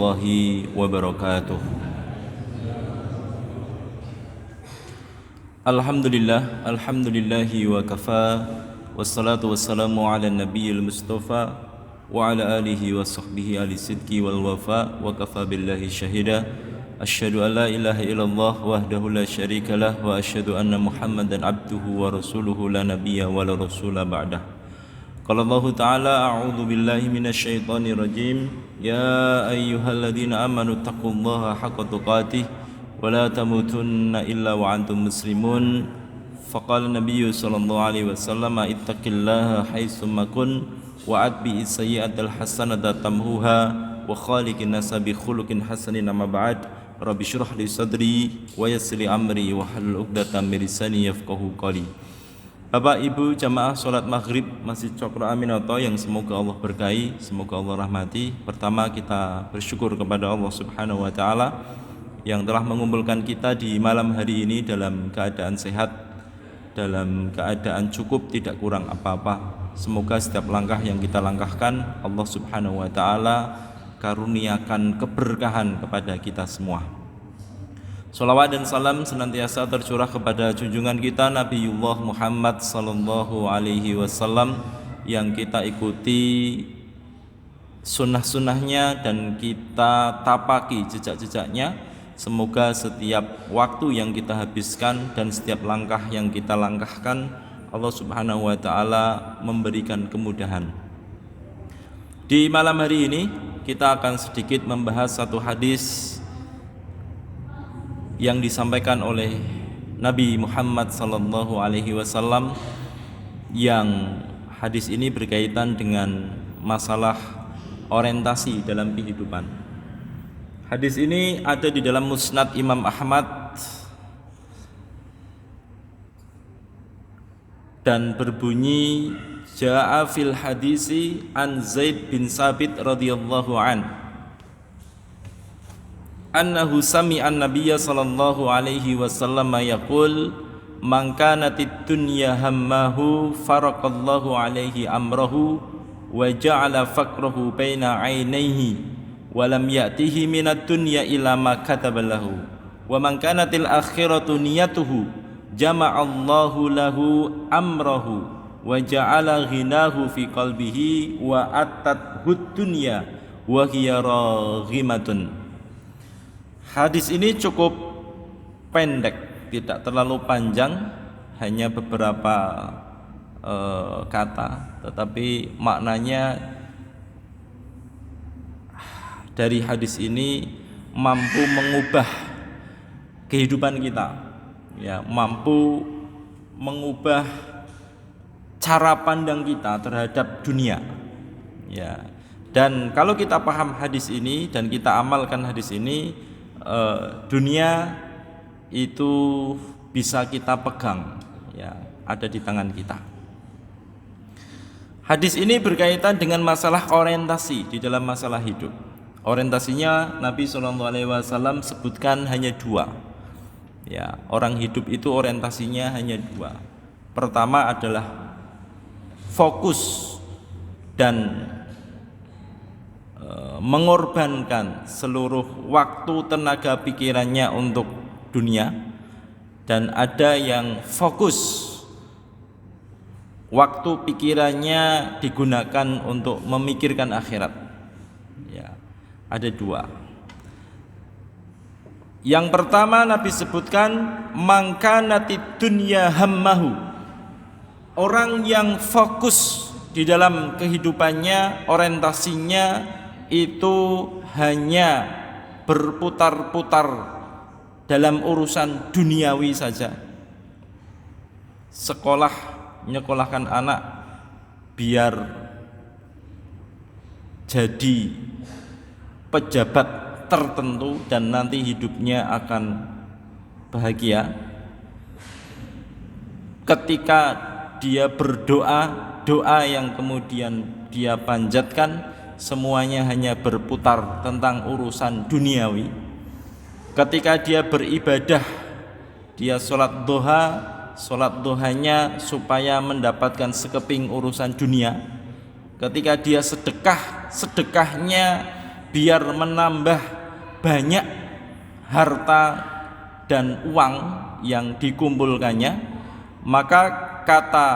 warahmatullahi wabarakatuh. Alhamdulillahi wa kafa, wassalatu wassalamu ala nabiyil mustafa wa ala alihi wa sahbihi ahli sidqi wal wafa, wa kafa billahi syahida. Asyhadu an la ilaha illallah wahdahu la syarikalah, wa asyhadu anna Muhammadan abduhu wa rasuluhu la nabiyya wa la rasula ba'dah. Qala Allah Ta'ala, a'udzu billahi minasyaitonir rajim. Ya ayyuhalladzina amanu taqullaha haqqa tuqatih wa la tamutunna illa wa antum muslimun. Faqala Nabiyyu sallallahu alaihi wasallam, ittaqillaha haitsumma kun wa atbi sayyi'atal hasanata tamhuha wa khaliqin nasa bi khuluqin hasanin. Amma ba'd. Rabbi shrah li sadri wa yassir li amri wa hlul 'uqdatam min lisani yafqahu qawli. Bapak Ibu jamaah sholat maghrib Masjid Cokro Aminoto yang semoga Allah berkahi, semoga Allah rahmati. Pertama kita bersyukur kepada Allah Subhanahu wa Ta'ala yang telah mengumpulkan kita di malam hari ini dalam keadaan sehat, dalam keadaan cukup, tidak kurang apa-apa. Semoga setiap langkah yang kita langkahkan Allah Subhanahu wa Ta'ala karuniakan keberkahan kepada kita semua. Salawat dan salam senantiasa tercurah kepada junjungan kita Nabiullah Muhammad sallallahu alaihi wasallam yang kita ikuti sunnah-sunnahnya dan kita tapaki jejak-jejaknya. Semoga setiap waktu yang kita habiskan dan setiap langkah yang kita langkahkan Allah Subhanahu wa Ta'ala memberikan kemudahan. Di malam hari ini kita akan sedikit membahas satu hadis yang disampaikan oleh Nabi Muhammad sallallahu alaihi wasallam, yang hadis ini berkaitan dengan masalah orientasi dalam kehidupan. Hadis ini ada di dalam Musnad Imam Ahmad dan berbunyi Ja'a fil hadisi an Zaid bin Sabit radhiyallahu an annahu sami'an nabiyya sallallahu alaihi wasallam yaqul man kanatid dunya hammahu faraqallahu alaihi amrahu wa ja'ala faqrahu baina 'ainaihi wa lam ya'tihi minad dunya illa ma kataba lahu wa man kanatil akhiratu niyatuhu jama'allahu lahu amrahu wa ja'ala ghinahu fi qalbihi wa atat dunya wa hiya raghimatun. Hadis ini cukup pendek, tidak terlalu panjang, hanya beberapa kata, tetapi maknanya dari hadis ini mampu mengubah kehidupan kita, ya, mampu mengubah cara pandang kita terhadap dunia, ya. Dan kalau kita paham hadis ini dan kita amalkan hadis ini, dunia itu bisa kita pegang, ya, ada di tangan kita. Hadis ini berkaitan dengan masalah orientasi di dalam masalah hidup. Orientasinya Nabi SAW sebutkan hanya dua, ya, orang hidup itu orientasinya hanya dua. Pertama adalah fokus dan mengorbankan seluruh waktu, tenaga, pikirannya untuk dunia. Dan ada yang fokus, waktu, pikirannya digunakan untuk memikirkan akhirat, ya, ada dua. Yang pertama Nabi sebutkan man kanatid dunya hammahu, orang yang fokus di dalam kehidupannya, orientasinya itu hanya berputar-putar dalam urusan duniawi saja. Sekolah, menyekolahkan anak biar jadi pejabat tertentu dan nanti hidupnya akan bahagia. Ketika dia berdoa, doa yang kemudian dia panjatkan semuanya hanya berputar tentang urusan duniawi. Ketika dia beribadah, dia sholat duhanya supaya mendapatkan sekeping urusan dunia. Ketika dia sedekah, sedekahnya biar menambah banyak harta dan uang yang dikumpulkannya, maka kata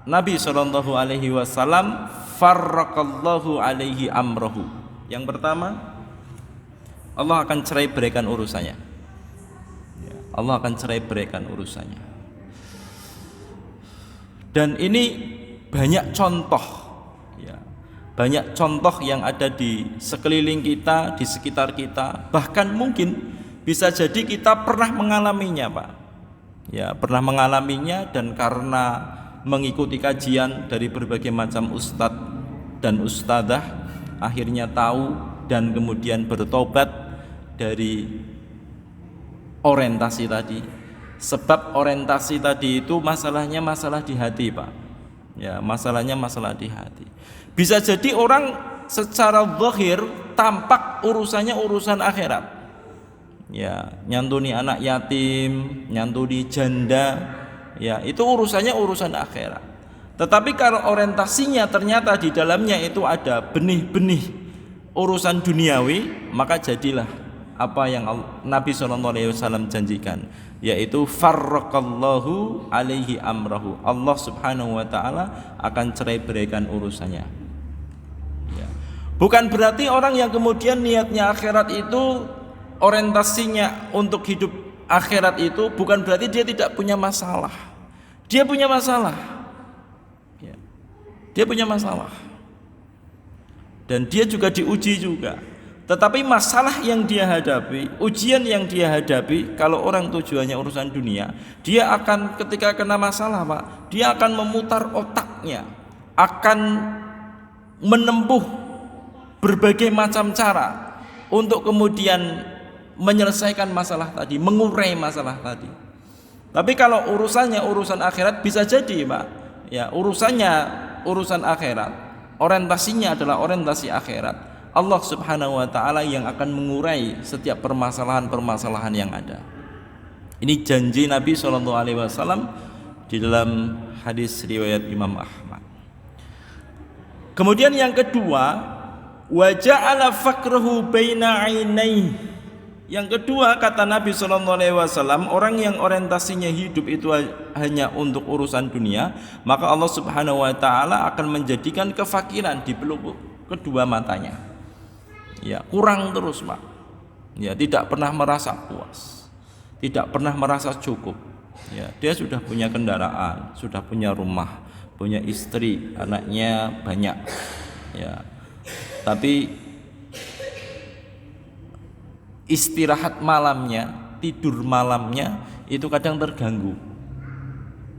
Nabi Shallallahu Alaihi Wasallam, farraqallahu alaihi amrohu. Yang pertama, Allah akan cerai beraikan urusannya. Allah akan cerai beraikan urusannya. Dan ini banyak contoh, ya, banyak contoh yang ada di sekeliling kita, di sekitar kita. Bahkan mungkin bisa jadi kita pernah mengalaminya, Pak. Ya, pernah mengalaminya, dan karena mengikuti kajian dari berbagai macam ustadz dan ustadzah, akhirnya tahu dan kemudian bertobat dari orientasi tadi. Sebab orientasi tadi itu masalahnya masalah di hati, Pak. Ya, masalahnya masalah di hati. Bisa jadi orang secara zahir tampak urusannya urusan akhirat. Ya, nyantuni anak yatim, nyantuni janda, ya, itu urusannya urusan akhirat. Tetapi kalau orientasinya ternyata di dalamnya itu ada benih-benih urusan duniawi, maka jadilah apa yang Nabi SAW janjikan, yaitu farraqallahu alaihi amrahu. Allah Subhanahu wa taala akan cerai beraikan urusannya. Ya. Bukan berarti orang yang kemudian niatnya akhirat itu, orientasinya untuk hidup akhirat itu, bukan berarti dia tidak punya masalah. Dia punya masalah. Ya. Dia punya masalah. Dan dia juga diuji juga. Tetapi masalah yang dia hadapi, ujian yang dia hadapi, kalau orang tujuannya urusan dunia, dia akan ketika kena masalah, Pak, dia akan memutar otaknya, akan menempuh berbagai macam cara untuk kemudian menyelesaikan masalah tadi, mengurai masalah tadi. Tapi kalau urusannya urusan akhirat, bisa jadi, Pak, ya, urusannya urusan akhirat, orientasinya adalah orientasi akhirat. Allah Subhanahu wa taala yang akan mengurai setiap permasalahan-permasalahan yang ada. Ini janji Nabi sallallahu alaihi wasallam di dalam hadis riwayat Imam Ahmad. Kemudian yang kedua, wa ja'ala faqrahu baina 'ainaihi. Yang kedua, kata Nabi sallallahu alaihi wasallam, orang yang orientasinya hidup itu hanya untuk urusan dunia, maka Allah Subhanahu wa taala akan menjadikan kefakiran di pelupuk kedua matanya. Ya, kurang terus, Pak. Ya, tidak pernah merasa puas, tidak pernah merasa cukup. Ya, dia sudah punya kendaraan, sudah punya rumah, punya istri, anaknya banyak. Ya, tapi istirahat malamnya, tidur malamnya itu kadang terganggu.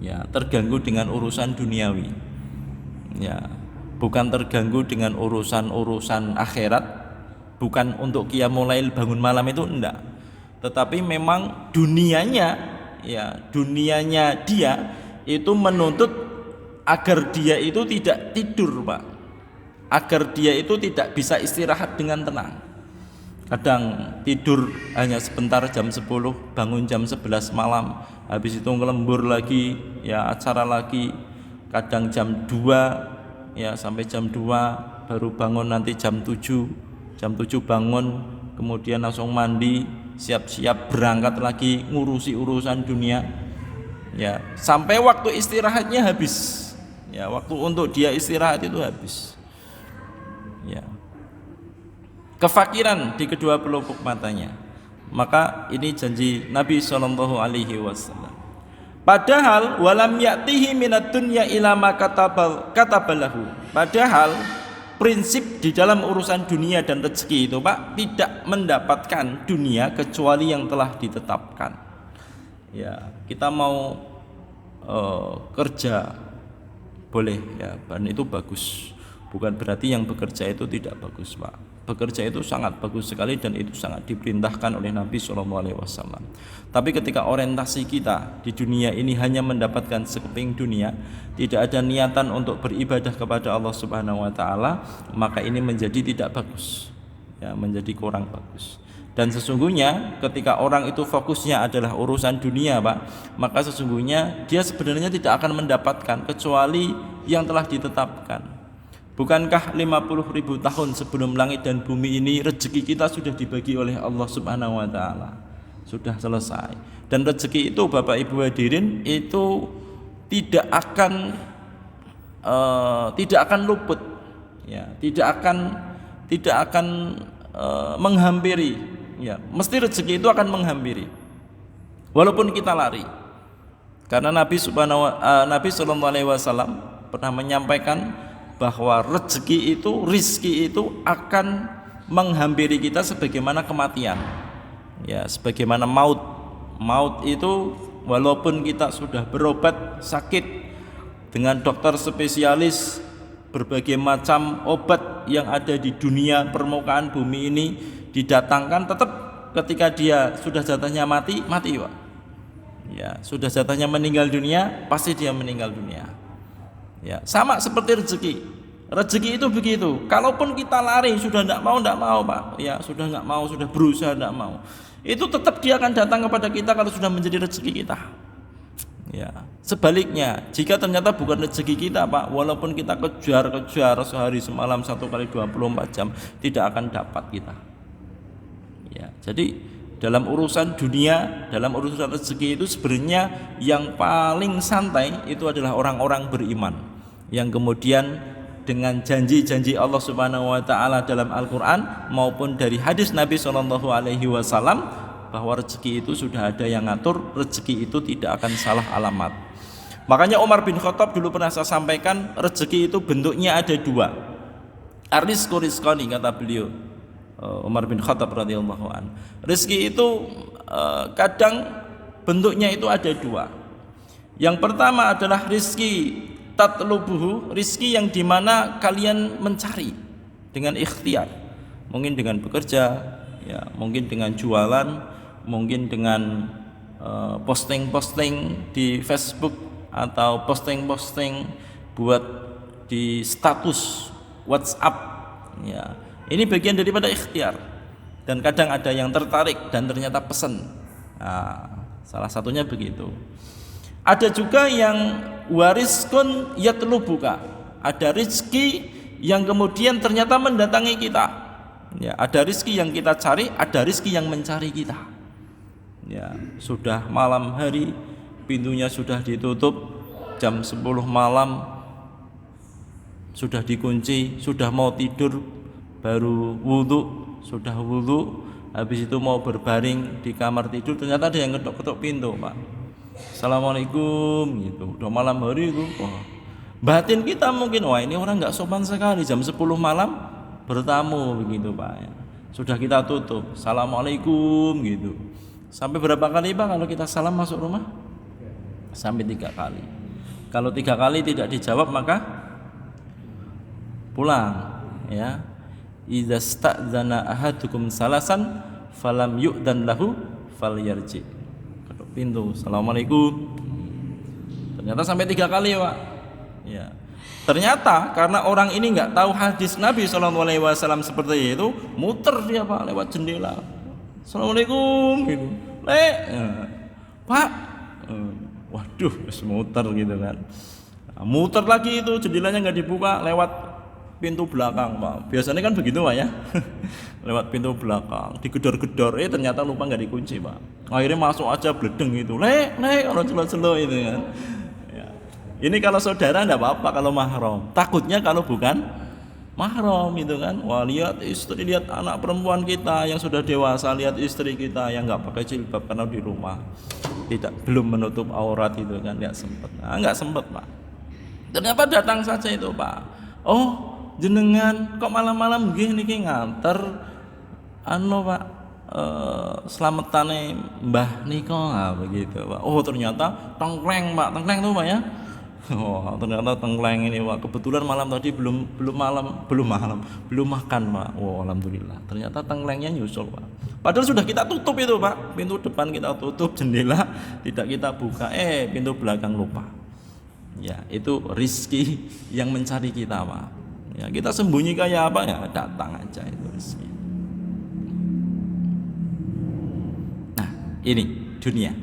Ya, terganggu dengan urusan duniawi. Ya, bukan terganggu dengan urusan-urusan akhirat. Bukan untuk qiyamul lail bangun malam itu enggak, tetapi memang dunianya, ya, dunianya dia itu menuntut agar dia itu tidak tidur, Pak, agar dia itu tidak bisa istirahat dengan tenang. Kadang tidur hanya sebentar, jam 10, bangun jam 11 malam, habis itu ngelembur lagi, ya, acara lagi, kadang jam 2, ya, sampai jam 2 baru bangun, nanti jam 7 bangun, kemudian langsung mandi, siap-siap berangkat lagi ngurusi urusan dunia, ya, sampai waktu istirahatnya habis, ya, waktu untuk dia istirahat itu habis, ya, kefakiran di kedua pelupuk matanya. Maka ini janji Nabi sallallahu alaihi wasallam. Padahal walam ya'tihi minad dunya ila ma katabalahu. Padahal prinsip di dalam urusan dunia dan rezeki itu, Pak, tidak mendapatkan dunia kecuali yang telah ditetapkan. Ya, kita mau kerja boleh, ya, dan itu bagus. Bukan berarti yang bekerja itu tidak bagus, Pak. Bekerja itu sangat bagus sekali dan itu sangat diperintahkan oleh Nabi SAW. Tapi ketika orientasi kita di dunia ini hanya mendapatkan sekeping dunia, tidak ada niatan untuk beribadah kepada Allah Subhanahu wa taala, maka ini menjadi tidak bagus. Ya, menjadi kurang bagus. Dan sesungguhnya ketika orang itu fokusnya adalah urusan dunia, Pak, maka sesungguhnya dia sebenarnya tidak akan mendapatkan kecuali yang telah ditetapkan. Bukankah 50.000 tahun sebelum langit dan bumi ini rezeki kita sudah dibagi oleh Allah Subhanahu wa taala? Sudah selesai. Dan rezeki itu Bapak Ibu hadirin itu tidak akan luput, ya, tidak akan menghampiri, ya. Mesti rezeki itu akan menghampiri. Walaupun kita lari. Karena Nabi sallallahu alaihi wasallam pernah menyampaikan bahwa rizki itu akan menghampiri kita sebagaimana kematian, ya, sebagaimana maut. Maut itu walaupun kita sudah berobat sakit dengan dokter spesialis, berbagai macam obat yang ada di dunia permukaan bumi ini didatangkan, tetap ketika dia sudah jatahnya mati Pak. Ya, sudah jatahnya meninggal dunia, pasti dia meninggal dunia. Ya, sama seperti rezeki. Rezeki itu begitu. Kalaupun kita lari sudah tidak mau Pak. Ya, sudah nggak mau, sudah berusaha tidak mau. Itu tetap dia akan datang kepada kita kalau sudah menjadi rezeki kita. Ya, sebaliknya, jika ternyata bukan rezeki kita Pak, walaupun kita kejar sehari semalam 1 kali 24 jam, tidak akan dapat kita. Ya, jadi dalam urusan dunia, dalam urusan rezeki itu sebenarnya yang paling santai itu adalah orang-orang beriman yang kemudian dengan janji-janji Allah Subhanahu wa taala dalam Al-Qur'an maupun dari hadis Nabi sallallahu alaihi wasallam bahwa rezeki itu sudah ada yang ngatur, rezeki itu tidak akan salah alamat. Makanya Umar bin Khattab dulu pernah saya sampaikan, rezeki itu bentuknya ada dua. Ar-rizqu rizqani, kata beliau, Umar bin Khattab radhiyallahu an. Rezeki itu kadang bentuknya itu ada dua. Yang pertama adalah rizki tatlubuhu, rizki yang dimana kalian mencari dengan ikhtiar, mungkin dengan bekerja, ya, mungkin dengan jualan, mungkin dengan posting-posting di Facebook atau posting-posting buat di status WhatsApp, ya. Ini bagian daripada ikhtiar. Dan kadang ada yang tertarik dan ternyata pesan. Nah, salah satunya begitu. Ada juga yang wariskun yatlubuka. Ada rizki yang kemudian ternyata mendatangi kita. Ya, ada rizki yang kita cari, ada rizki yang mencari kita. Ya, sudah malam hari, pintunya sudah ditutup, jam 10 malam sudah dikunci, sudah mau tidur, baru wudhu, sudah wudhu, habis itu mau berbaring di kamar tidur, ternyata ada yang ketok-ketok pintu Pak. Assalamualaikum gitu, udah malam hari itu. Batin kita mungkin, wah ini orang nggak sopan sekali, jam 10 malam bertamu begitu Pak. Sudah kita tutup, Assalamualaikum gitu. Sampai berapa kali Pak kalau kita salam masuk rumah? Sampai 3 kali. Kalau 3 kali tidak dijawab maka pulang, ya. Idza sta'dzana ahadukum salasan falam yu'dan lahu falyarji. Ketuk pintu, Assalamualaikum. Ternyata sampai 3 kali Pak. Ya. Ternyata karena orang ini nggak tahu hadis Nabi SAW seperti itu, muter dia Pak lewat jendela. Assalamualaikum gitu. Pak, waduh, muter gitu kan. Nah, muter lagi itu jendelanya nggak dibuka, lewat pintu belakang Pak. Biasanya kan begitu Pak ya. Lewat pintu belakang, digedor-gedor, ternyata lupa nggak dikunci Pak. Akhirnya masuk aja bledeng itu. Orang celo-celo itu kan. Ini kalau saudara enggak apa-apa kalau mahram. Takutnya kalau bukan mahram itu kan. Wah, lihat istri, lihat anak perempuan kita yang sudah dewasa, lihat istri kita yang enggak pakai jilbab karena di rumah belum menutup aurat itu kan, enggak sempat. Nah, enggak sempat, Pak. Ternyata datang saja itu, Pak. Oh, jenengan kok malam-malam nggih niki nganter Pak, selamatane Mbah nika begitu, Pak. Oh, ternyata tengkleng, Pak. Tengkleng tuh, Pak ya. Oh, ternyata tengkleng ini Pak. Kebetulan malam tadi belum makan Pak. Oh, alhamdulillah. Ternyata tengklengnya nyusul Pak. Padahal sudah kita tutup itu Pak. Pintu depan kita tutup, jendela tidak kita buka. Pintu belakang lupa. Ya, itu rizki yang mencari kita Pak. Ya, kita sembunyi kayak apa ya? Datang aja itu rizki. Nah, ini dunia.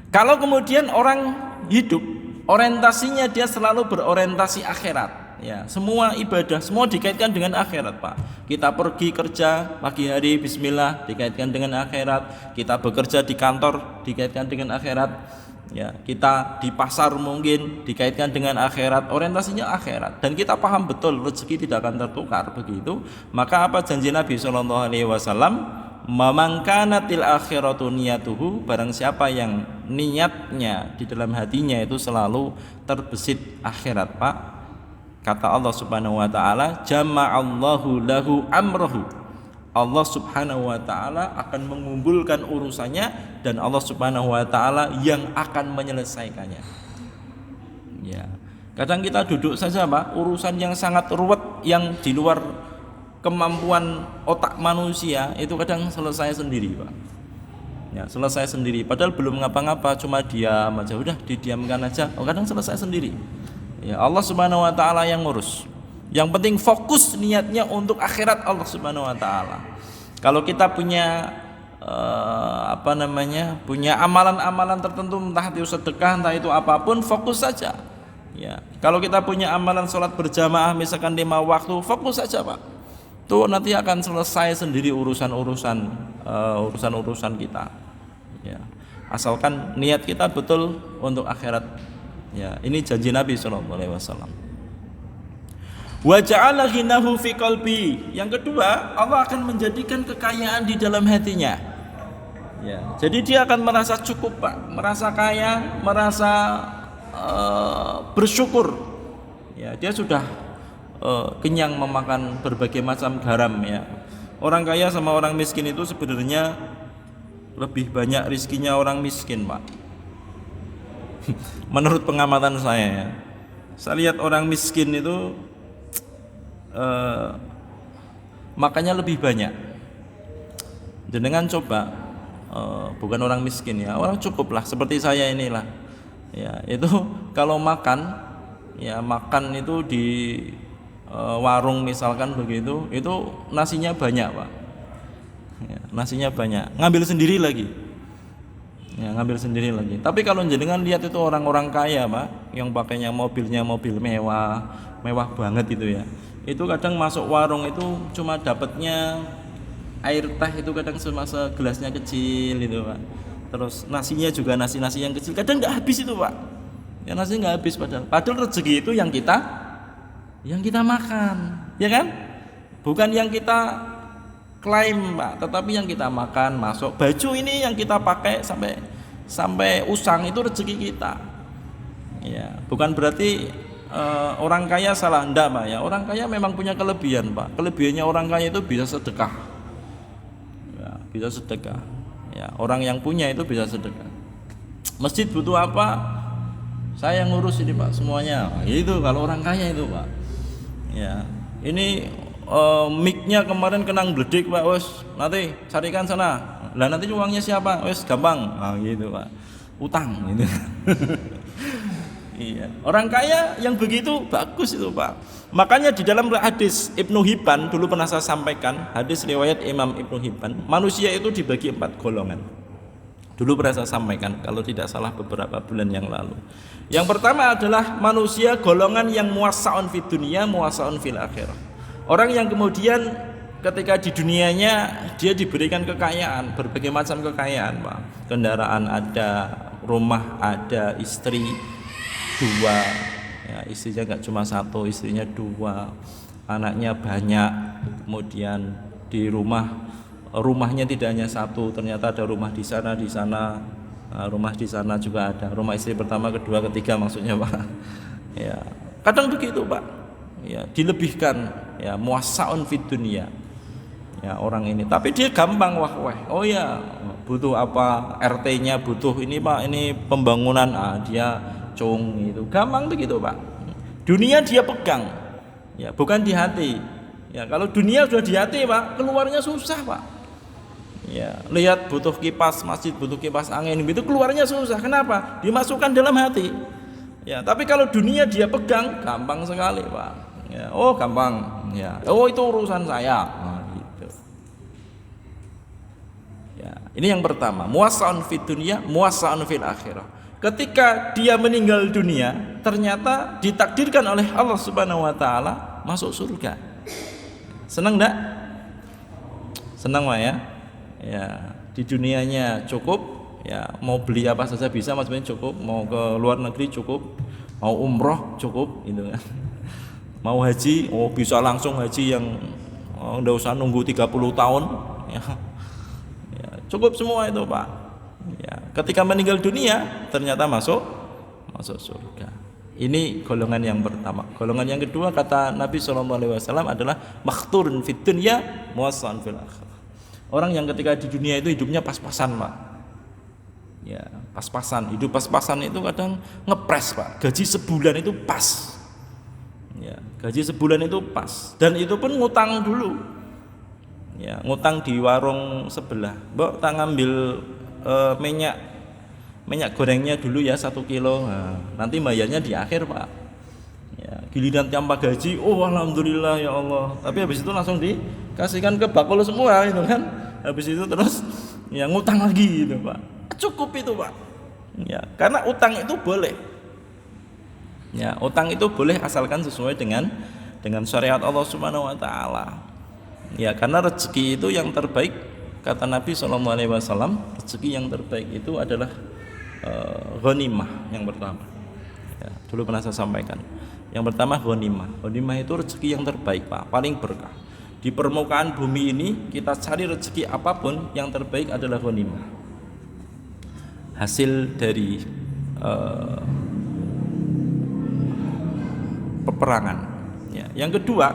Kalau kemudian orang hidup orientasinya dia selalu berorientasi akhirat. Ya, semua ibadah, semua dikaitkan dengan akhirat, Pak. Kita pergi kerja pagi hari, bismillah, dikaitkan dengan akhirat. Kita bekerja di kantor, dikaitkan dengan akhirat. Ya, kita di pasar mungkin dikaitkan dengan akhirat, orientasinya akhirat. Dan kita paham betul rezeki tidak akan tertukar begitu. Maka apa janji Nabi sallallahu alaihi wasallam? Mamangkanatil akhiratu niyatuhu, barang siapa yang niatnya di dalam hatinya itu selalu terbesit akhirat, Pak. Kata Allah Subhanahu wa taala, jama'allahu lahu amrahu. Allah Subhanahu wa taala akan mengumpulkan urusannya dan Allah Subhanahu wa taala yang akan menyelesaikannya. Ya. Kadang kita duduk saja, Pak, urusan yang sangat ruwet yang di luar kemampuan otak manusia itu kadang selesai sendiri, Pak. Ya, selesai sendiri. Padahal belum ngapa-ngapa, cuma diam aja, udah didiamkan aja. Kadang selesai sendiri. Ya, Allah Subhanahu wa taala yang ngurus. Yang penting fokus niatnya untuk akhirat Allah Subhanahu wa taala. Kalau kita punya punya amalan-amalan tertentu, entah itu sedekah, entah itu apapun, fokus saja. Ya, kalau kita punya amalan sholat berjamaah misalkan 5 waktu, fokus saja, Pak. Itu nanti akan selesai sendiri urusan-urusan kita. Ya, asalkan niat kita betul untuk akhirat. Ya, ini janji Nabi sallallahu alaihi wasallam. Wa ja'ala ghinahu fi qalbi. Yang kedua, Allah akan menjadikan kekayaan di dalam hatinya. Ya, jadi dia akan merasa cukup, Pak, merasa kaya, merasa bersyukur. Ya, dia sudah kenyang memakan berbagai macam garam, ya. Orang kaya sama orang miskin itu sebenarnya lebih banyak rizkinya orang miskin, Pak. Menurut pengamatan saya, ya. Saya lihat orang miskin itu makannya lebih banyak. Jenengan coba, bukan orang miskin, ya, orang cukup lah seperti saya inilah. Ya, itu kalau makan, ya makan itu di warung misalkan begitu, itu nasinya banyak, Pak. Ya, nasinya banyak, ngambil sendiri lagi. Ya, ngambil sendiri lagi. Tapi kalau jenengan lihat itu orang-orang kaya, Pak, yang pakainya mobilnya mobil mewah, mewah banget itu, ya. Itu kadang masuk warung itu cuma dapatnya air teh itu kadang cuma segelasnya kecil itu, Pak. Terus nasinya juga nasi-nasi yang kecil, kadang nggak habis itu, Pak. Ya, nasi nggak habis padahal rezeki itu yang kita makan, ya kan? Bukan yang kita klaim, Pak, tetapi yang kita makan, masuk baju ini yang kita pakai sampai usang itu rezeki kita. Ya, bukan berarti orang kaya salah, enggak, Pak, ya. Orang kaya memang punya kelebihan, Pak. Kelebihannya orang kaya itu bisa sedekah. Ya, bisa sedekah. Ya, orang yang punya itu bisa sedekah. Masjid butuh apa? Saya yang ngurus ini, Pak, semuanya. Itu kalau orang kaya itu, Pak. Ya, ini mic-nya kemarin kenang bledik, Pak. Wes, nanti carikan sana. Lah nanti uangnya siapa? Wes, gampang. Gitu, Pak. Utang gitu. Iya. Orang kaya yang begitu bagus itu, Pak. Makanya di dalam hadis Ibnu Hibban dulu pernah saya sampaikan, hadis riwayat Imam Ibnu Hibban, manusia itu dibagi 4 golongan. Dulu pernah saya sampaikan kalau tidak salah beberapa bulan yang lalu. Yang pertama adalah manusia golongan yang muwassa'un fid dunya, muwassa'un fil akhirah. Orang yang kemudian ketika di dunianya dia diberikan kekayaan, berbagai macam kekayaan, Pak. Kendaraan ada, rumah ada, istri 2, ya, istrinya nggak cuma 1, istrinya 2, anaknya banyak, kemudian di rumahnya tidak hanya 1, ternyata ada rumah di sana, rumah di sana juga ada, rumah istri pertama, kedua, ketiga maksudnya, Pak. Ya, kadang begitu, Pak. Ya, dilebihkan, ya, muwassa'un fid dunya. Ya, orang ini, tapi dia gampang, oh ya, butuh apa, RT-nya butuh ini, Pak, ini pembangunan, dia cung itu, gampang begitu, Pak. Dunia dia pegang, ya, bukan di hati. Ya, kalau dunia sudah di hati, Pak, keluarnya susah, Pak. Ya, lihat butuh kipas masjid, butuh kipas angin, itu keluarnya susah. Kenapa? Dimasukkan dalam hati. Ya, tapi kalau dunia dia pegang, gampang sekali, Pak. Ya, oh gampang. Ya, oh itu urusan saya. Gitu. Ya, ini yang pertama, muwassa'un fid dunya, muwassa'un fil akhirah. ketika dia meninggal dunia ternyata ditakdirkan oleh Allah Subhanahu wa taala masuk surga. Senang enggak? Senang Pak ya? Ya, di dunianya cukup, ya mau beli apa saja bisa maksudnya cukup, mau ke luar negeri cukup, mau umroh cukup gitu kan. Mau haji, bisa langsung haji yang enggak usah nunggu 30 tahun ya. Ya, cukup semua itu Pak. Ya, ketika meninggal dunia ternyata masuk surga. Ini golongan yang pertama. Golongan yang kedua kata Nabi SAW adalah makhturun fid dunya muwassan fil akhirah. Orang yang ketika di dunia itu hidupnya pas-pasan Pak. Ya, pas-pasan. Hidup pas-pasan itu kadang ngepres Pak. Gaji sebulan itu pas. Ya, gaji sebulan itu pas. Dan itu pun ngutang dulu. Ya, ngutang di warung sebelah. Mbok tak ngambil minyak gorengnya dulu ya 1 kilo. Nah, nanti bayarnya di akhir Pak. Ya, giliran tanpa gaji, alhamdulillah ya Allah. Tapi habis itu langsung dikasihkan ke bakul semua itu kan. Habis itu terus ya ngutang lagi gitu Pak. Cukup itu Pak. Ya, karena utang itu boleh. Ya, utang itu boleh asalkan sesuai dengan syariat Allah Subhanahu wa taala. Ya, karena rezeki itu yang terbaik kata Nabi SAW, rezeki yang terbaik itu adalah ghanimah yang pertama. Ya, dulu pernah saya sampaikan. Yang pertama ghanimah. Ghanimah itu rezeki yang terbaik Pak, paling berkah. Di permukaan bumi ini kita cari rezeki apapun yang terbaik adalah ghanimah. Hasil dari peperangan. Ya. Yang kedua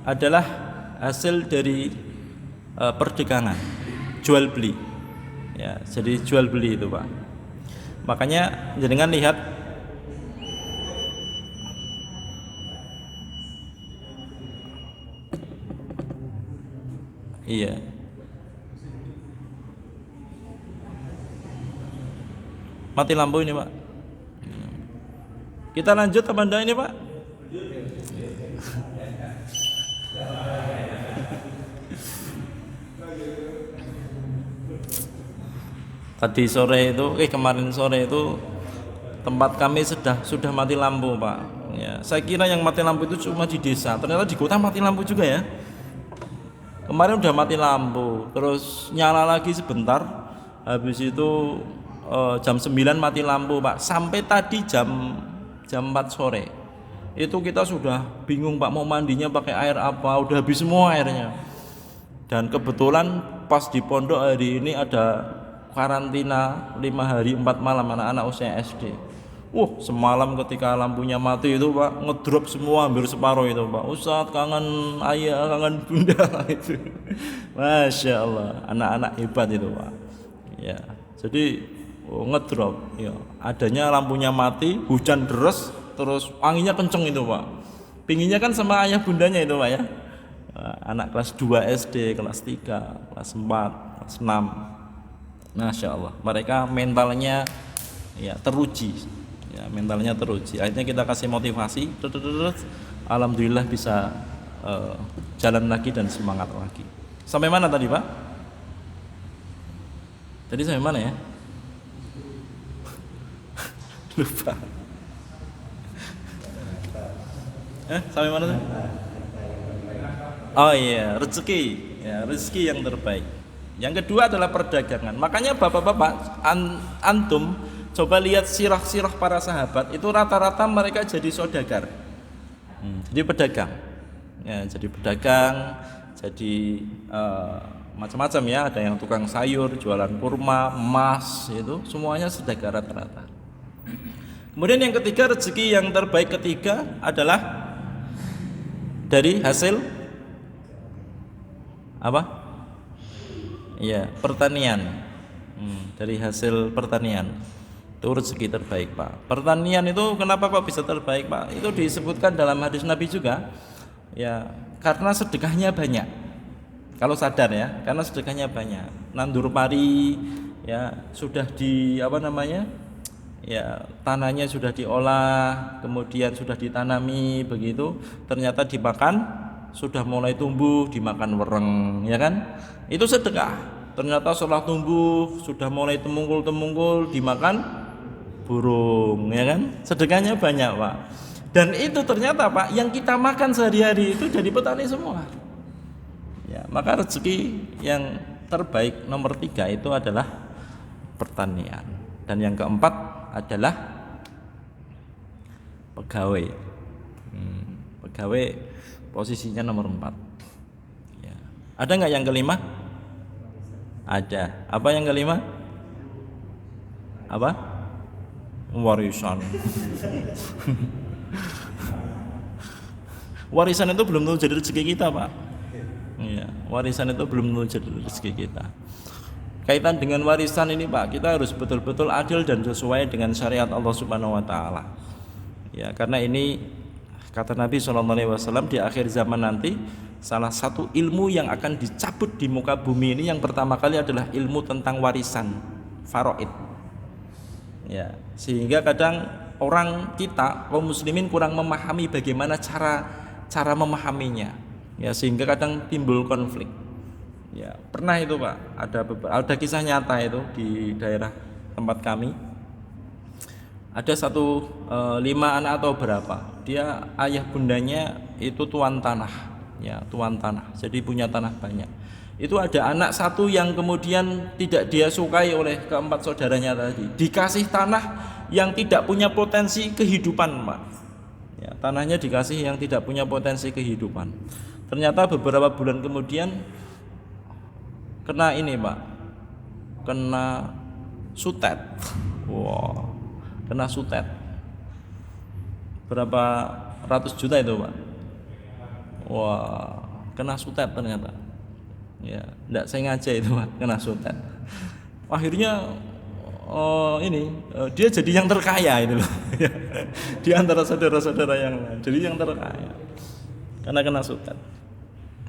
adalah hasil dari perdagangan, jual beli. Ya, jadi jual beli itu Pak. Makanya jenengan lihat iya. Mati lampu ini Pak. Kita lanjut apa enggak ini Pak? Tadi sore itu, kemarin sore itu tempat kami sudah mati lampu Pak. Ya, saya kira yang mati lampu itu cuma di desa, ternyata di kota mati lampu juga ya. Kemarin udah mati lampu, terus nyala lagi sebentar, habis itu jam 9 mati lampu Pak. Sampai tadi jam 4 sore itu kita sudah bingung Pak mau mandinya pakai air apa, udah habis semua airnya. Dan kebetulan pas di pondok hari ini ada karantina 5 hari 4 malam anak-anak usia SD. Semalam ketika lampunya mati itu Pak, ngedrop semua hampir separuh itu Pak. Ustadz kangen ayah, kangen bunda itu. Masya Allah, anak-anak hebat itu Pak. Ya, jadi ngedrop. Ya, adanya lampunya mati, hujan deras, terus anginnya kenceng itu Pak. Pinginnya kan sama ayah bundanya itu Pak ya. Anak kelas 2 SD, kelas 3, kelas 4, kelas 6. Masya Allah, mereka mentalnya ya teruji, ya mentalnya teruji. Akhirnya kita kasih motivasi, alhamdulillah bisa jalan lagi dan semangat lagi. Sampai mana tadi Pak? Tadi sampai mana ya? Lupa. Sampai mana tadi? Oh iya, rezeki, ya rezeki yang terbaik. Yang kedua adalah perdagangan. Makanya bapak-bapak antum coba lihat sirah-sirah para sahabat itu rata-rata mereka jadi saudagar. Jadi pedagang. Ya, jadi pedagang, jadi macam-macam ya, ada yang tukang sayur, jualan kurma, emas, itu semuanya saudagar rata-rata. Kemudian yang ketiga, rezeki yang terbaik ketiga adalah dari hasil apa? Ya, pertanian. Dari hasil pertanian itu rezeki terbaik Pak. Pertanian itu kenapa kok bisa terbaik Pak? Itu disebutkan dalam hadis Nabi juga. Ya, karena sedekahnya banyak. Kalau sadar ya, karena sedekahnya banyak. Nandur pari ya sudah ya tanahnya sudah diolah, kemudian sudah ditanami begitu, ternyata dimakan sudah mulai tumbuh, dimakan wereng, ya kan? Itu sedekah. Ternyata setelah tumbuh sudah mulai temungkul-temungkul, dimakan burung, ya kan? Sedekahnya banyak, Pak. Dan itu ternyata, Pak, yang kita makan sehari-hari itu dari petani semua. Ya, maka rezeki yang terbaik nomor 3 itu adalah pertanian. Dan yang keempat adalah pegawai. Pegawai posisinya nomor 4. Ya. Ada nggak yang kelima? Ada. Apa yang kelima? Apa? Warisan. Warisan itu belum tentu jadi rezeki kita, Pak. Ya, warisan itu belum tentu jadi rezeki kita. Kaitan dengan warisan ini, Pak, kita harus betul-betul adil dan sesuai dengan syariat Allah Subhanahu wa taala. Ya, karena ini kata Nabi SAW di akhir zaman nanti salah satu ilmu yang akan dicabut di muka bumi ini yang pertama kali adalah ilmu tentang warisan, faraid. Ya, sehingga kadang orang kita kaum muslimin kurang memahami bagaimana cara memahaminya. Ya, sehingga kadang timbul konflik. Ya, pernah itu, Pak, ada kisah nyata itu di daerah tempat kami. Ada 5 anak atau berapa. Dia ayah bundanya itu tuan tanah, ya, tuan tanah. Jadi punya tanah banyak. Itu ada anak satu yang kemudian tidak dia sukai oleh keempat saudaranya tadi. Dikasih tanah yang tidak punya potensi kehidupan, Pak. Ya, tanahnya dikasih yang tidak punya potensi kehidupan. Ternyata beberapa bulan kemudian kena ini, Pak, kena sutet. Wow, kena sutet. Berapa ratus juta itu, Pak. Wah, kena sutet ternyata. Ya, enggak sengaja itu, Pak, kena sutet. Akhirnya dia jadi yang terkaya itu loh. Di antara saudara-saudara yang lain, jadi yang terkaya karena kena sutet.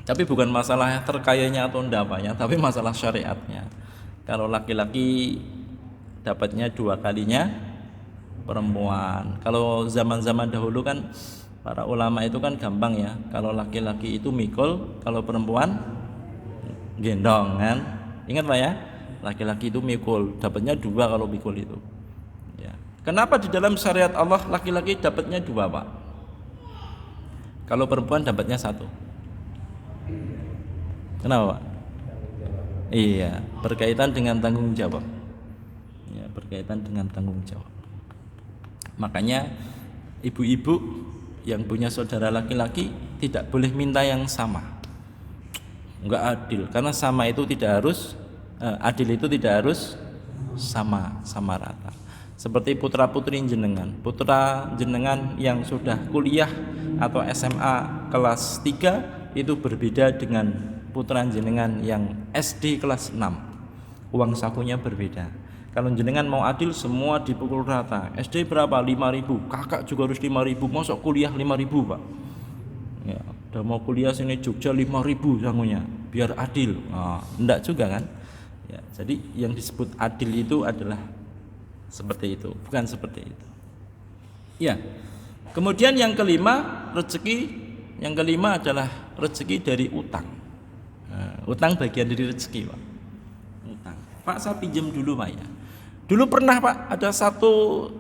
Tapi bukan masalah terkayanya atau endapanya, tapi masalah syariatnya. Kalau laki-laki dapatnya 2 kalinya perempuan. Kalau zaman-zaman dahulu kan para ulama itu kan gampang ya. Kalau laki-laki itu mikul, kalau perempuan gendong kan. Ingat Pak ya? Laki-laki itu mikul, dapatnya 2 kalau mikul itu. Ya. Kenapa di dalam syariat Allah laki-laki dapatnya 2, Pak? Kalau perempuan dapatnya 1. Kenapa, Pak? Iya, berkaitan dengan tanggung jawab. Ya, berkaitan dengan tanggung jawab. Makanya ibu-ibu yang punya saudara laki-laki tidak boleh minta yang sama. Enggak adil, karena sama itu tidak harus adil itu tidak harus sama rata. Seperti putra-putri jenengan. Putra jenengan yang sudah kuliah atau SMA kelas 3 itu berbeda dengan putra jenengan yang SD kelas 6. Uang sakunya berbeda. Kalau jenengan mau adil semua dipukul rata. SD berapa? 5.000. Kakak juga harus 5.000. Masuk kuliah 5.000, Pak. Ya, udah mau kuliah sini Jogja 5.000 sangunya. Biar adil. Nah, enggak juga kan? Ya, jadi yang disebut adil itu adalah seperti itu, bukan seperti itu. Ya. Kemudian yang kelima, yang kelima adalah rezeki dari utang. Nah, utang bagian dari rezeki, Pak. Utang. Pak, saya pinjam dulu, Pak ya. Dulu pernah, Pak, ada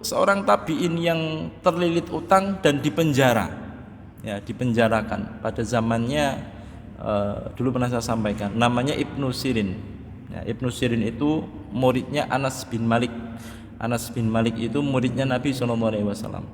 seorang tabiin yang terlilit utang dan dipenjara. Ya, dipenjarakan. Pada zamannya dulu pernah saya sampaikan, namanya Ibnu Sirin. Ya, Ibnu Sirin itu muridnya Anas bin Malik. Anas bin Malik itu muridnya Nabi SAW.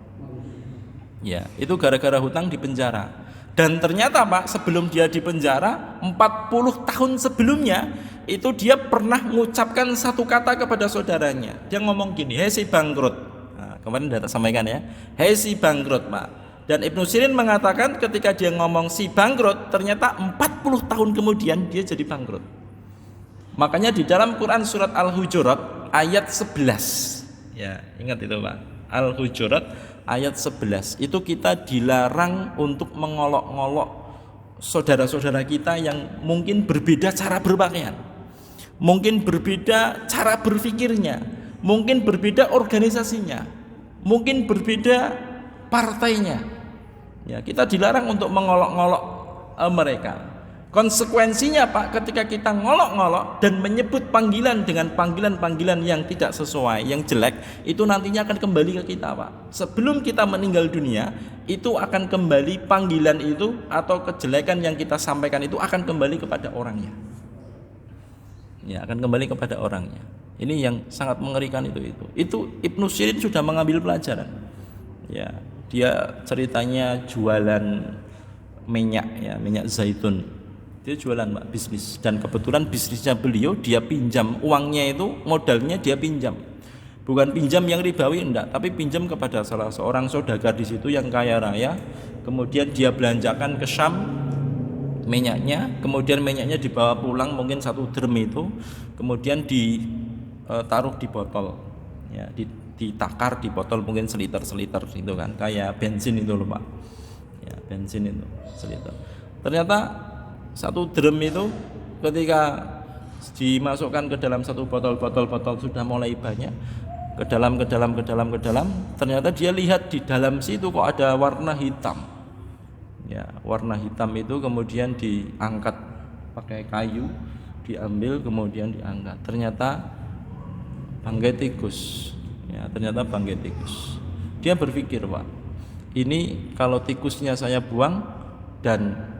Ya, itu gara-gara hutang dipenjara. Dan ternyata, Pak, sebelum dia dipenjara 40 tahun sebelumnya itu dia pernah mengucapkan satu kata kepada saudaranya. Dia ngomong gini, "Hei si bangkrut." Nah, kemarin sudah sampaikan ya. "Hei si bangkrut, Pak." Dan Ibnu Sirin mengatakan ketika dia ngomong si bangkrut, ternyata 40 tahun kemudian dia jadi bangkrut. Makanya di dalam Quran surat Al-Hujurat ayat 11. Ya, ingat itu, Pak. Al-Hujurat ayat 11 itu kita dilarang untuk mengolok-ngolok saudara-saudara kita yang mungkin berbeda cara berpakaian, mungkin berbeda cara berpikirnya, mungkin berbeda organisasinya, mungkin berbeda partainya. Ya, kita dilarang untuk mengolok-ngolok mereka. Konsekuensinya Pak, ketika kita ngolok-ngolok dan menyebut panggilan dengan panggilan-panggilan yang tidak sesuai, yang jelek, itu nantinya akan kembali ke kita Pak. Sebelum kita meninggal dunia, itu akan kembali panggilan itu atau kejelekan yang kita sampaikan itu akan kembali kepada orangnya. Ya, akan kembali kepada orangnya. Ini yang sangat mengerikan itu. Itu Ibnu Sirin sudah mengambil pelajaran. Ya, dia ceritanya jualan minyak ya, minyak zaitun. Dia jualan Pak, bisnis, dan kebetulan bisnisnya beliau dia pinjam uangnya, itu modalnya dia pinjam, bukan pinjam yang ribawi enggak, tapi pinjam kepada salah seorang saudagar di situ yang kaya raya. Kemudian dia belanjakan ke Syam minyaknya, kemudian minyaknya dibawa pulang mungkin 1 dirham itu, kemudian ditaruh di botol ya, ditakar di botol mungkin seliter itu kan, kayak bensin itu loh Pak ya, bensin itu seliter. Ternyata 1 dirham itu ketika dimasukkan ke dalam satu botol sudah mulai banyak, ke dalam, ternyata dia lihat di dalam situ kok ada warna hitam. Ya, warna hitam itu kemudian diangkat pakai kayu, diambil kemudian diangkat. Ternyata bangkai tikus. Ya, ternyata bangkai tikus. Dia berpikir, Pak, ini kalau tikusnya saya buang dan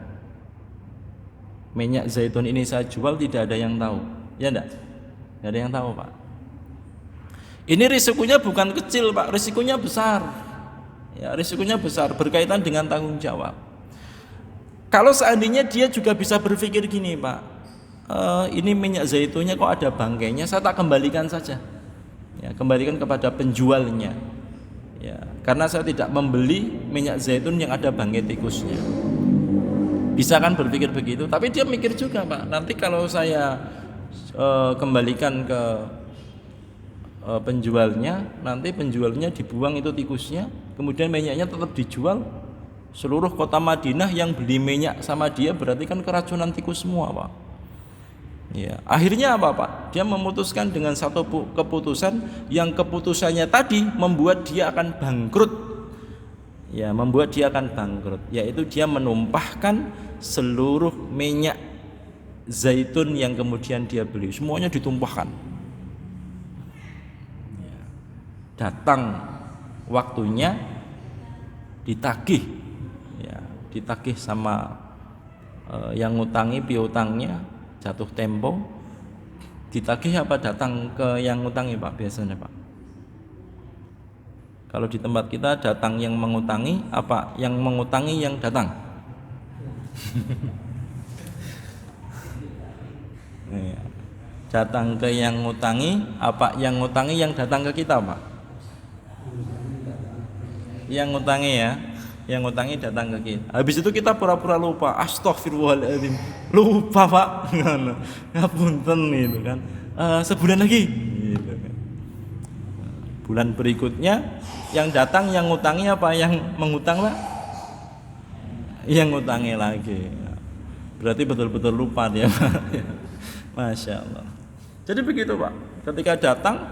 minyak zaitun ini saya jual, tidak ada yang tahu, ya enggak? Tidak ada yang tahu Pak. Ini risikonya bukan kecil Pak, risikonya besar. Ya, risikonya besar, berkaitan dengan tanggung jawab. Kalau seandainya dia juga bisa berpikir gini Pak, ini minyak zaitunnya kok ada bangkainya, saya tak kembalikan saja. Ya, kembalikan kepada penjualnya. Ya, karena saya tidak membeli minyak zaitun yang ada bangkai tikusnya. Bisa kan berpikir begitu, tapi dia mikir juga Pak, nanti kalau saya kembalikan ke penjualnya, nanti penjualnya dibuang itu tikusnya, kemudian minyaknya tetap dijual, seluruh kota Madinah yang beli minyak sama dia berarti kan keracunan tikus semua Pak. Ya, akhirnya apa Pak? Dia memutuskan dengan satu keputusan yang keputusannya tadi membuat dia akan bangkrut. Ya, membuat dia akan bangkrut, yaitu dia menumpahkan seluruh minyak zaitun yang kemudian dia beli, semuanya ditumpahkan. Ya. Datang waktunya ditagih, ya, ditagih sama yang ngutangi, piutangnya jatuh tempo. Ditagih apa datang ke yang ngutangi Pak biasanya Pak? Kalau di tempat kita datang yang mengutangi, apa yang mengutangi yang datang? Datang ke yang ngutangi, apa yang ngutangi yang datang ke kita Pak? Yang ngutangi ya, yang ngutangi datang ke kita. Habis itu kita pura-pura lupa, astagfirullahaladzim, lupa Pak, ngapunten itu kan, sebulan lagi. Gitu kan. Bulan berikutnya yang datang yang ngutangi apa yang mengutang Pak? Yang ngutangi lagi. Berarti betul-betul lupa dia Pak. Masya Allah. Jadi begitu Pak, ketika datang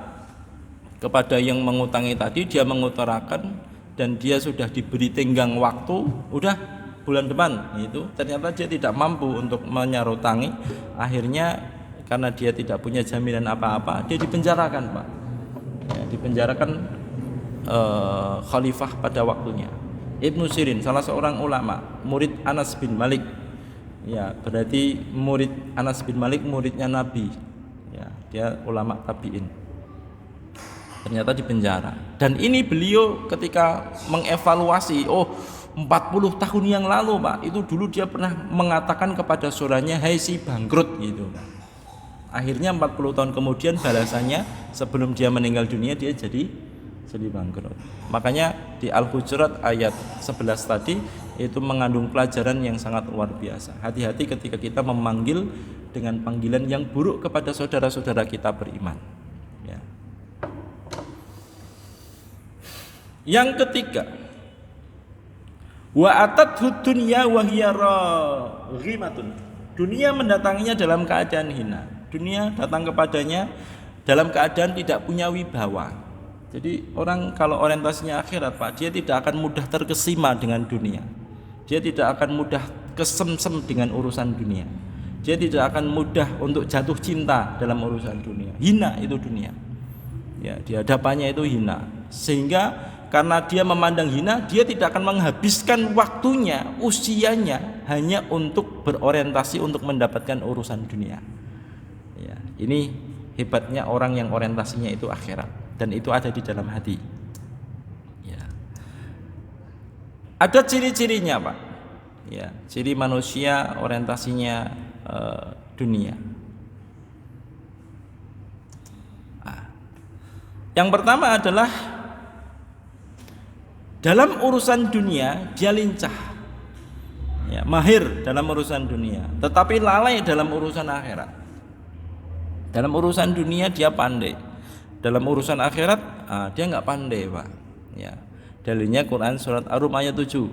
kepada yang mengutangi tadi, dia mengutarakan dan dia sudah diberi tenggang waktu, udah bulan depan itu, ternyata dia tidak mampu untuk menyarutangi. Akhirnya karena dia tidak punya jaminan apa-apa, dia dipenjarakan Pak. Ya, dipenjarakan khalifah pada waktunya. Ibnu Sirin, salah seorang ulama, murid Anas bin Malik. Ya, berarti murid Anas bin Malik muridnya Nabi. Ya, dia ulama tabi'in. Ternyata dipenjara. Dan ini beliau ketika mengevaluasi, 40 tahun yang lalu Pak, itu dulu dia pernah mengatakan kepada saudaranya, "Hai si bangkrut," gitu. Akhirnya 40 tahun kemudian balasannya sebelum dia meninggal dunia dia jadi bangkrut. Makanya di Al-Hujurat ayat 11 tadi itu mengandung pelajaran yang sangat luar biasa. Hati-hati ketika kita memanggil dengan panggilan yang buruk kepada saudara-saudara kita beriman. Ya. Yang ketiga, wa atathu dunya wa hiya raghimatun. Dunia mendatanginya dalam keadaan hina. Dunia datang kepadanya dalam keadaan tidak punya wibawa. Jadi orang kalau orientasinya akhirat Pak, dia tidak akan mudah terkesima dengan dunia. Dia tidak akan mudah kesemsem dengan urusan dunia. Dia tidak akan mudah untuk jatuh cinta dalam urusan dunia. Hina itu dunia. Ya, di hadapannya itu hina. Sehingga karena dia memandang hina, dia tidak akan menghabiskan waktunya, usianya hanya untuk berorientasi untuk mendapatkan urusan dunia. Ya, ini hebatnya orang yang orientasinya itu akhirat, dan itu ada di dalam hati. Ya. Ada ciri-cirinya, Pak. Ya, ciri manusia orientasinya dunia. Yang pertama adalah dalam urusan dunia dia lincah, ya, mahir dalam urusan dunia, tetapi lalai dalam urusan akhirat. Dalam urusan dunia dia pandai, dalam urusan akhirat dia nggak pandai, Pak. Ya, dalilnya Quran surat Ar-Rum ayat 7.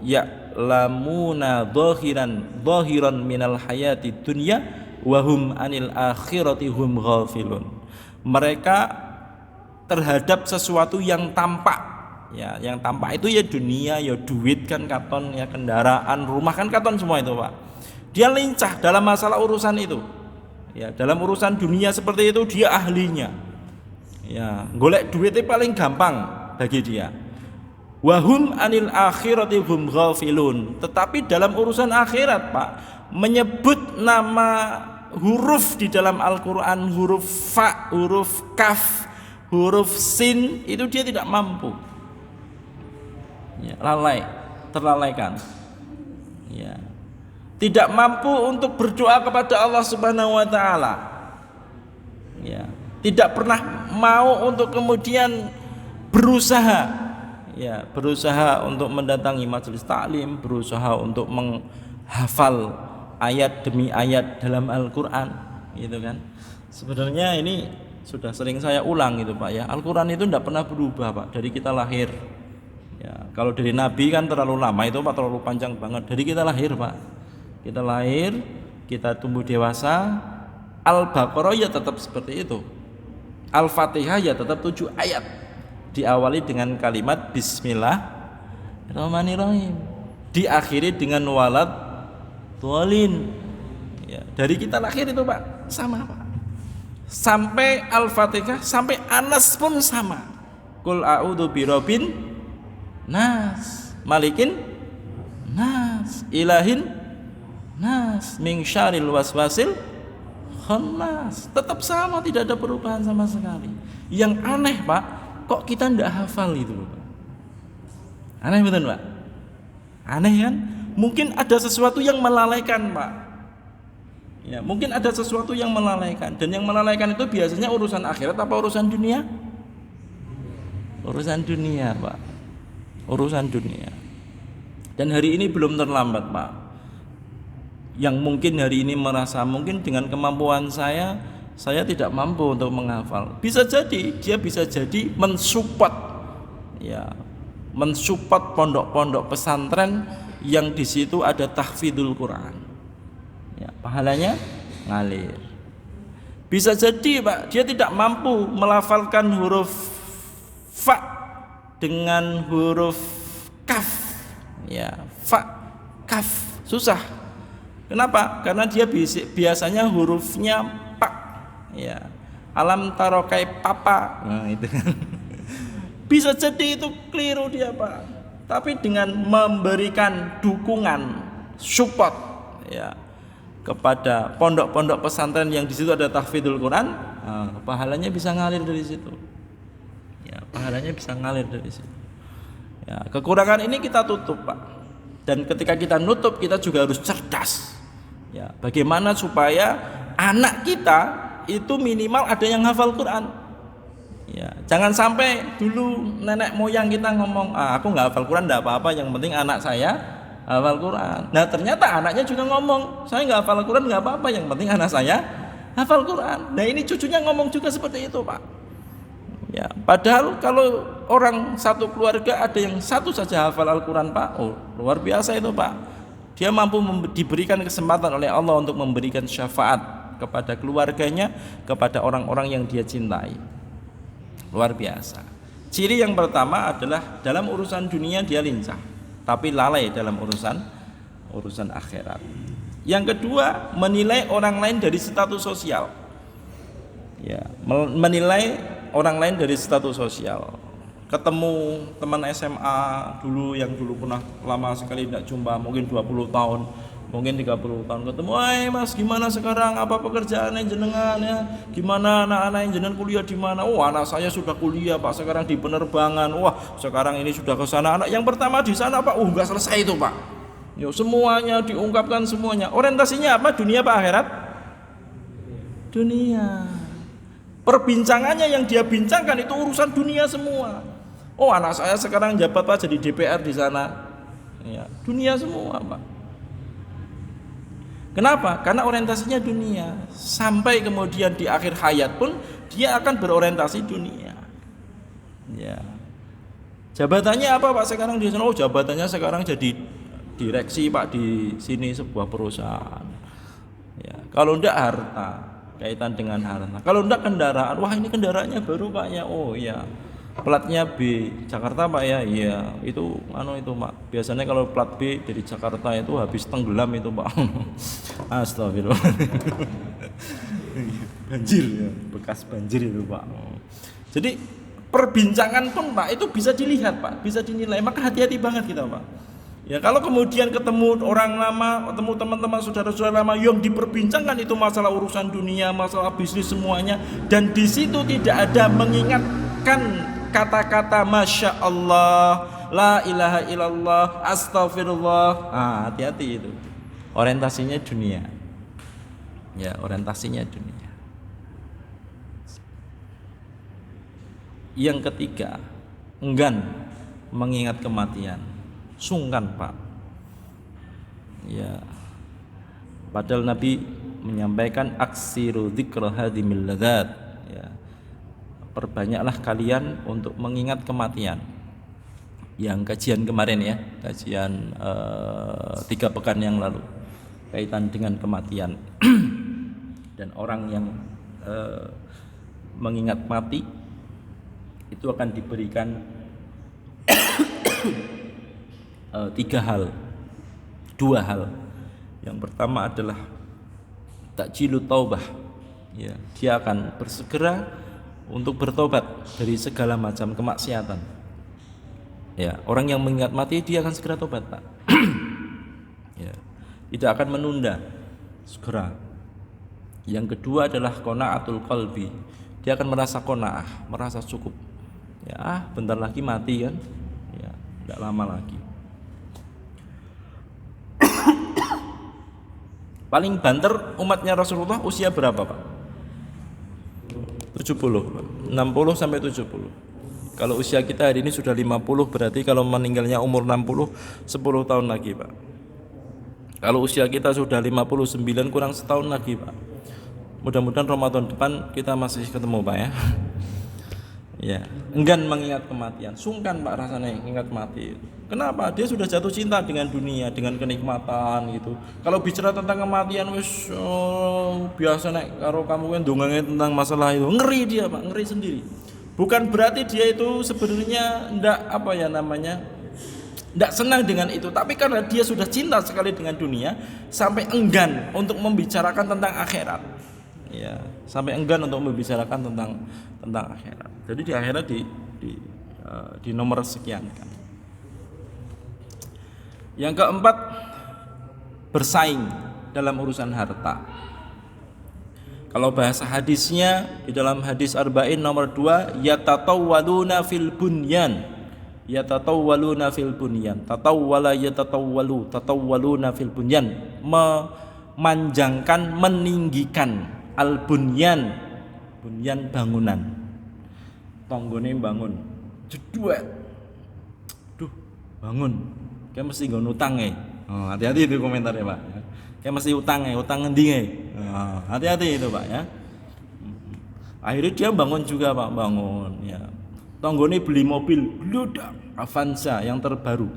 Ya'lamuna dhahiran minal hayati dunya wa hum anil akhirati hum ghafilun. Mereka terhadap sesuatu yang tampak, ya, yang tampak itu ya dunia, ya duit kan katon, ya kendaraan, rumah kan katon, semua itu, Pak. Dia lincah dalam masalah urusan itu. Ya, dalam urusan dunia seperti itu dia ahlinya. Ya, golek duitnya paling gampang bagi dia. Wahum anil akhirati hum ghafilun. Tetapi dalam urusan akhirat, Pak, menyebut nama huruf di dalam Al-Quran, huruf fa, huruf kaf, huruf sin, itu dia tidak mampu. Ya, lalai, terlalaikan. Ya. Tidak mampu untuk berdoa kepada Allah Subhanahu wa taala. Ya, tidak pernah mau untuk kemudian berusaha, ya, berusaha untuk mendatangi majelis taklim, berusaha untuk menghafal ayat demi ayat dalam Al-Quran, gitu kan. Sebenarnya ini sudah sering saya ulang gitu, Pak, ya. Al-Quran itu tidak pernah berubah, Pak, dari kita lahir. Ya, kalau dari Nabi kan terlalu lama itu, Pak, terlalu panjang banget. Dari kita lahir, Pak. Kita lahir, kita tumbuh dewasa. Al-Baqarah ya tetap seperti itu. Al-Fatihah ya tetap 7 ayat. Diawali dengan kalimat Bismillahirrahmanirrahim, diakhiri dengan walad dhalin. Ya, dari kita lahir itu, Pak, sama, Pak. Sampai Al-Fatihah, sampai Anas pun sama. Qul a'udzu birabbin nas, malikin nas, ilahin nas, min syarril waswasil khannas. Tetap sama, tidak ada perubahan sama sekali. Yang aneh, Pak, kok kita tidak hafal itu, Pak? Aneh betul, Pak? Aneh kan? Mungkin ada sesuatu yang melalaikan, Pak. Ya, mungkin ada sesuatu yang melalaikan. Dan yang melalaikan itu biasanya urusan akhirat apa urusan dunia? Urusan dunia, Pak. Urusan dunia. Dan hari ini belum terlambat, Pak. Yang mungkin hari ini merasa mungkin dengan kemampuan saya tidak mampu untuk menghafal. Bisa jadi dia bisa jadi mensupport, ya, mensupport pondok-pondok pesantren yang di situ ada tahfidzul Quran. Ya, pahalanya ngalir. Bisa jadi, Pak, dia tidak mampu melafalkan huruf fa dengan huruf kaf. Ya, fa, kaf, susah. Kenapa? Karena dia biasanya hurufnya pak, ya, alam tarokai papa, nah itu kan. Bisa jadi itu keliru dia, Pak. Tapi dengan memberikan dukungan, support, ya, kepada pondok-pondok pesantren yang di situ ada tahfidzul Quran, pahalanya bisa ngalir dari situ. Ya, pahalanya bisa ngalir dari situ. Ya, kekurangan ini kita tutup, Pak. Dan ketika kita nutup, kita juga harus cerdas. Ya, bagaimana supaya anak kita itu minimal ada yang hafal Quran. Ya, jangan sampai dulu nenek moyang kita ngomong, aku nggak hafal Quran, nggak apa-apa, yang penting anak saya hafal Quran. Nah ternyata anaknya juga ngomong, saya nggak hafal Quran, nggak apa-apa, yang penting anak saya hafal Quran. Nah ini cucunya ngomong juga seperti itu, Pak. Ya, padahal kalau orang satu keluarga ada yang satu saja hafal Al-Quran, Pak, oh luar biasa itu, Pak. Dia mampu diberikan kesempatan oleh Allah untuk memberikan syafaat kepada keluarganya, kepada orang-orang yang dia cintai. Luar biasa. Ciri yang pertama adalah dalam urusan dunia dia lincah. tapi lalai dalam urusan akhirat. Yang kedua, menilai orang lain dari status sosial. Ya, menilai orang lain dari status sosial. Ketemu teman SMA yang dulu pernah lama sekali tidak jumpa, mungkin 20 tahun, mungkin 30 tahun ketemu, "Wah, Mas, gimana sekarang? Apa pekerjaannya jenengan ya? Gimana anak-anak yang jenengan kuliah di mana?" "Oh, anak saya sudah kuliah, Pak, sekarang di penerbangan." "Wah, sekarang ini sudah ke sana." "Anak yang pertama di sana, Pak." "Oh, enggak selesai itu, Pak." Yo, semuanya diungkapkan semuanya. Orientasinya apa? Dunia apa akhirat? Dunia. Perbincangannya yang dia bincangkan itu urusan dunia semua. "Oh, anak saya sekarang jabat, Pak, jadi DPR di sana." Ya, dunia semua, Pak. Kenapa? Karena orientasinya dunia. Sampai kemudian di akhir hayat pun dia akan berorientasi dunia. Ya. Jabatannya apa, Pak, sekarang di sana? "Oh, jabatannya sekarang jadi direksi, Pak, di sini sebuah perusahaan." Ya, kalau enggak harta, kaitan dengan harta. Kalau enggak kendaraan, "Wah, ini kendaraannya baru, Pak, ya." "Oh iya, platnya B, Jakarta, Pak, ya." "Iya, itu itu, Pak. Biasanya kalau plat B dari Jakarta itu habis tenggelam itu, Pak." Astagfirullah. Banjir ya, bekas banjir itu, Pak. Jadi perbincangan pun, Pak, itu bisa dilihat, Pak, bisa dinilai. Maka hati-hati banget kita, Pak. Ya, kalau kemudian ketemu orang lama, ketemu teman-teman saudara-saudara lama yang diperbincangkan itu masalah urusan dunia, masalah bisnis semuanya, dan di situ tidak ada mengingatkan kata-kata Masya Allah, La ilaha illallah, Astagfirullah. Hati-hati itu. Orientasinya dunia. Ya, orientasinya dunia. Yang ketiga, enggan mengingat kematian. Sungkan, Pak. Ya. Padahal Nabi menyampaikan aksiru dzikra hadimil ladzat. Ya. Perbanyaklah kalian untuk mengingat kematian. Yang kajian kemarin ya, kajian 3 pekan yang lalu kaitan dengan kematian. Dan orang yang mengingat mati itu akan diberikan 3 hal, 2 hal. Yang pertama adalah takjilut taubah. Ya, dia akan bersegera untuk bertobat dari segala macam kemaksiatan. Ya, orang yang mengingat mati dia akan segera tobat, Pak. Ya, tidak akan menunda, segera. Yang kedua adalah qanaatul qalbi. Dia akan merasa qanaah, merasa cukup. Ya, bentar lagi mati kan. Ya, tidak lama lagi. Paling banter umatnya Rasulullah usia berapa, Pak? 70, Pak. 60 sampai 70. Kalau usia kita hari ini sudah 50, berarti kalau meninggalnya umur 60, 10 tahun lagi, Pak. Kalau usia kita sudah 59, kurang setahun lagi, Pak. Mudah-mudahan Ramadan depan kita masih ketemu, Pak, ya. Ya, enggan mengingat kematian. Sungkan, Pak, rasanya ingat mati. Kenapa? Dia sudah jatuh cinta dengan dunia, dengan kenikmatan gitu. Kalau bicara tentang kematian wis biasa nek karo kamu kan dongange tentang masalah itu. Ngeri dia, Pak, ngeri sendiri. Bukan berarti dia itu sebenarnya ndak senang dengan itu, tapi karena dia sudah cinta sekali dengan dunia sampai enggan untuk membicarakan tentang akhirat. Ya, sampai enggan untuk membicarakan tentang akhirat. Jadi di akhirat di nomor sekian kan. Yang keempat, bersaing dalam urusan harta. Kalau bahasa hadisnya di dalam hadis arba'in nomor 2, yatatawwaluna fil bunyan. Yatatawwaluna fil bunyan. Tatawwala yatatawwalu, tatawwaluna fil bunyan. Memanjangkan, meninggikan al bunyan. Bunyan bangunan. Tonggone bangun. Jeduet. Duh, bangun. Kayak mesti nggon utang ya. Hati-hati itu komentarnya, Pak. Kayak mesti utang ya, utang ngendi ya. Hati-hati itu, Pak, ya. Akhirnya dia bangun juga, Pak, bangun ya. Tonggone beli mobil, bludak, Avanza yang terbaru.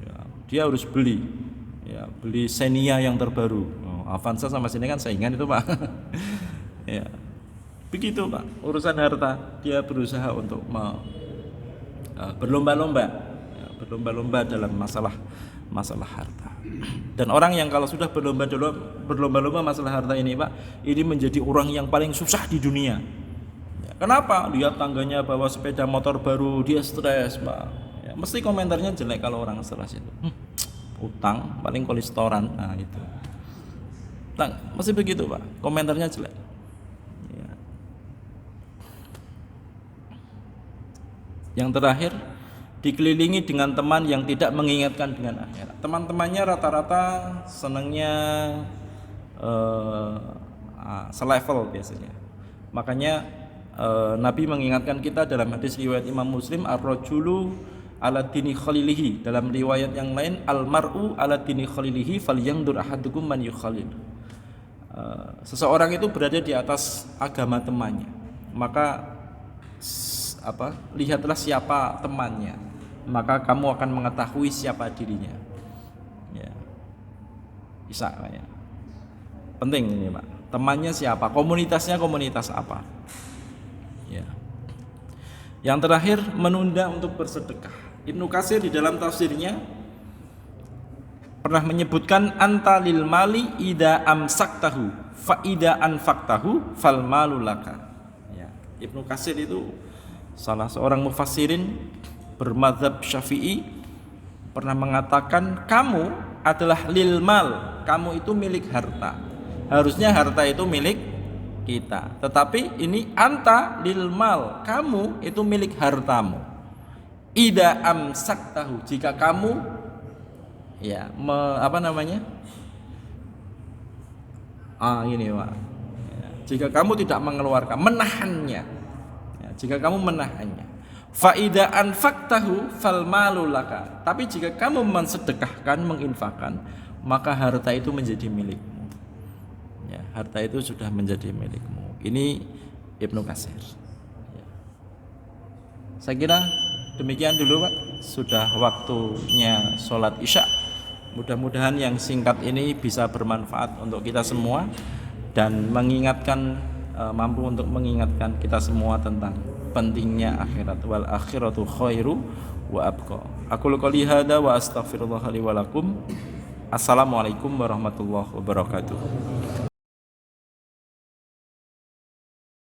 Ya, dia harus beli. Ya, beli Xenia yang terbaru. Avanza sama Xenia kan saingan itu, Pak. Ya. Begitu, Pak. Urusan harta dia berusaha untuk berlomba-lomba. berlomba-lomba dalam masalah harta. Dan orang yang kalau sudah berlomba-lomba masalah harta ini, Pak, ini menjadi orang yang paling susah di dunia. Ya, kenapa? Lihat tangganya bawa sepeda motor baru, dia stres, Pak. Ya, mesti komentarnya jelek kalau orang stres itu. Utang paling kolesteran, nah itu. Mesti begitu, Pak. Komentarnya jelek. Ya. Yang terakhir, dikelilingi dengan teman yang tidak mengingatkan dengan akhirat. Teman-temannya rata-rata senangnya selevel biasanya. Makanya Nabi mengingatkan kita dalam hadis riwayat Imam Muslim, ar-rajulu ala dini khalilihi. Dalam riwayat yang lain, al-mar'u ala dini khalilihi falyandur ahadukum man yukhalil. Seseorang itu berada di atas agama temannya. Maka lihatlah siapa temannya, maka kamu akan mengetahui siapa dirinya. Ya. Bisa, ya. Penting ini, Pak. Temannya siapa? Komunitasnya komunitas apa? Ya. Yang terakhir, menunda untuk bersedekah. Ibnu Katsir di dalam tafsirnya pernah menyebutkan anta lil mali ida amsaktahu fa ida anfaqtahu fal malu laka. Ya. Ibnu Katsir itu salah seorang mufassirin bermadzhab Syafi'i pernah mengatakan kamu adalah lil mal, kamu itu milik harta. Harusnya harta itu milik kita. Tetapi ini anta lil mal, kamu itu milik hartamu. Ida amsaktahu, jika kamu ini, Pak. Ya, jika kamu tidak mengeluarkan, menahannya. Jika kamu menahannya, faida anfaqtahu fal malu laka. Tapi jika kamu mensedekahkan, menginfakkan, maka harta itu menjadi milikmu. Ya, harta itu sudah menjadi milikmu. Ini Ibnu Katsir. Ya. Saya kira demikian dulu, Pak. Sudah waktunya sholat Isya. Mudah-mudahan yang singkat ini bisa bermanfaat untuk kita semua dan mampu untuk mengingatkan kita semua tentang pentingnya akhirat. Wal akhiratu khairu wa abqa. Aqulu qouli hadza wa astaghfirullah li wa lakum. Assalamualaikum warahmatullahi wabarakatuh.